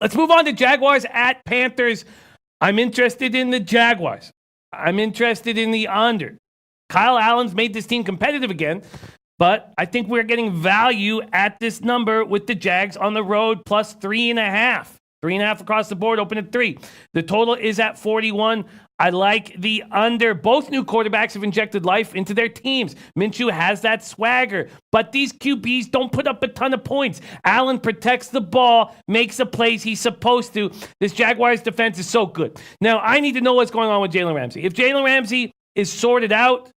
Let's move on to Jaguars at Panthers. I'm interested in the Jaguars. I'm interested in the under. Kyle Allen's made this team competitive again, but I think we're getting value at this number with the Jags on the road plus 3.5. 3.5 across the board, open at 3. The total is at 41. I like the under. Both new quarterbacks have injected life into their teams. Minshew has that swagger, but these QBs don't put up a ton of points. Allen protects the ball, makes the plays he's supposed to. This Jaguars defense is so good. Now, I need to know what's going on with Jalen Ramsey. If Jalen Ramsey is sorted out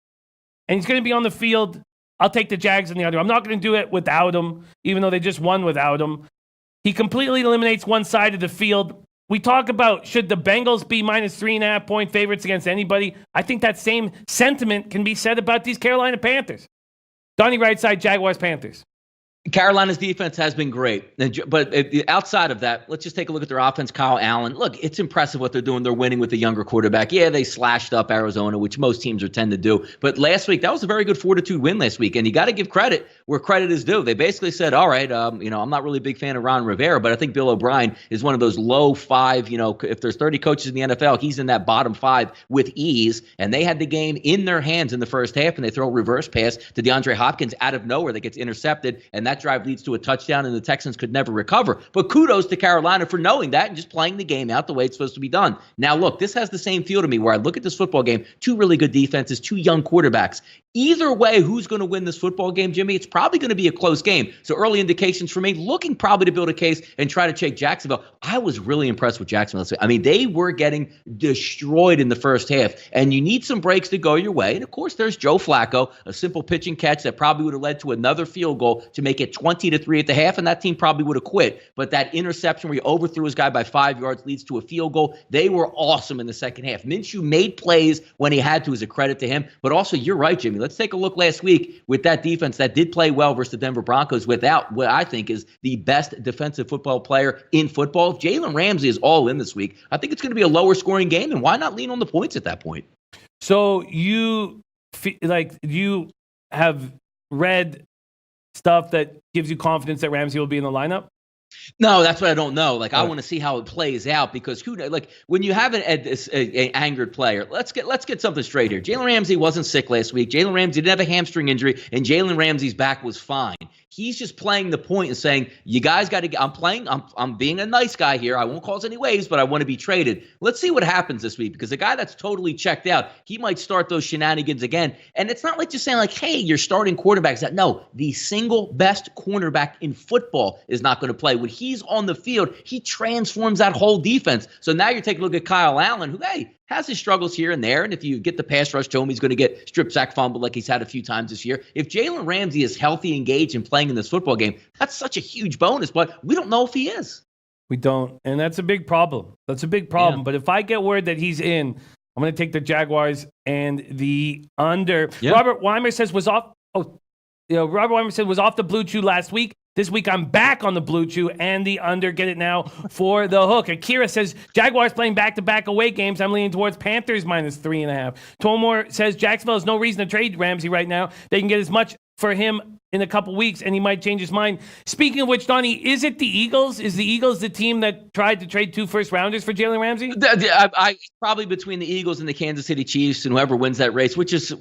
and he's going to be on the field, I'll take the Jags on the under. I'm not going to do it without him, even though they just won without him. He completely eliminates one side of the field. We talk about should the Bengals be minus 3.5 point favorites against anybody. I think that same sentiment can be said about these Carolina Panthers. Donnie RightSide, Jaguars, Panthers. Carolina's defense has been great. But outside of that, let's just take a look at their offense. Kyle Allen. Look, it's impressive what they're doing. They're winning with the younger quarterback. Yeah, they slashed up Arizona, which most teams tend to do. But last week, that was a very good fortitude win last week. And you got to give credit where credit is due. They basically said, all right, I'm not really a big fan of Ron Rivera, but I think Bill O'Brien is one of those low 5, if there's 30 coaches in the NFL, he's in that bottom 5 with ease. And they had the game in their hands in the first half, and they throw a reverse pass to DeAndre Hopkins out of nowhere that gets intercepted, and that drive leads to a touchdown, and the Texans could never recover. But kudos to Carolina for knowing that and just playing the game out the way it's supposed to be done. Now, look, this has the same feel to me where I look at this football game, 2 really good defenses, 2 young quarterbacks. Either way, who's going to win this football game, Jimmy? It's probably going to be a close game. So early indications for me, looking probably to build a case and try to take Jacksonville. I was really impressed with Jacksonville. I mean, they were getting destroyed in the first half, and you need some breaks to go your way. And, of course, there's Joe Flacco, a simple pitch and catch that probably would have led to another field goal to make it 20-3 at the half, and that team probably would have quit. But that interception where he overthrew his guy by 5 yards leads to a field goal. They were awesome in the second half. Minshew made plays when he had to, as a credit to him. But also, you're right, Jimmy. Let's take a look last week with that defense that did play well versus the Denver Broncos without what I think is the best defensive football player in football. If Jalen Ramsey is all in this week, I think it's going to be a lower scoring game, and why not lean on the points at that point? So you have read stuff that gives you confidence that Ramsey will be in the lineup? No, that's what I don't know. I want to see how it plays out because when you have an angered player, let's get something straight here. Jalen Ramsey wasn't sick last week. Jalen Ramsey didn't have a hamstring injury, and Jalen Ramsey's back was fine. He's just playing the point and saying, you guys got to – I'm being a nice guy here. I won't cause any waves, but I want to be traded. Let's see what happens this week because the guy that's totally checked out, he might start those shenanigans again. And it's not like just saying hey, you're starting quarterbacks. No, the single best cornerback in football is not going to play. When he's on the field, he transforms that whole defense. So now you're taking a look at Kyle Allen, who, has his struggles here and there. And if you get the pass rush to him, he's going to get strip sack fumble like he's had a few times this year. If Jalen Ramsey is healthy, engaged, and playing in this football game, that's such a huge bonus. But we don't know if he is. We don't. And that's a big problem. Yeah. But if I get word that he's in, I'm going to take the Jaguars and the under. Yeah. Robert Weimer says was off the Blue Chew last week. This week, I'm back on the Blue Chew and the under. Get it now for the hook. Akira says, Jaguars playing back-to-back away games. I'm leaning towards Panthers minus 3.5. Tomor says, Jacksonville has no reason to trade Ramsey right now. They can get as much for him in a couple weeks, and he might change his mind. Speaking of which, Donnie, is it the Eagles? Is the Eagles the team that tried to trade 2 first-rounders for Jalen Ramsey? Probably between the Eagles and the Kansas City Chiefs and whoever wins that race, which is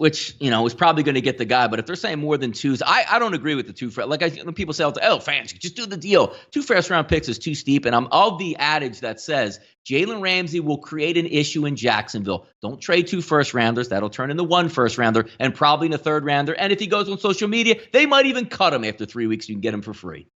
probably going to get the guy. But if they're saying more than 2s, I don't agree with the 2. When people say, fans, just do the deal. 2 first-round picks is too steep, and I'm of the adage that says Jalen Ramsey will create an issue in Jacksonville. Don't trade 2 first-rounders. That'll turn into 1 first-rounder and probably in a 3rd-rounder. And if he goes on social media, they might even cut him after 3 weeks. You can get him for free.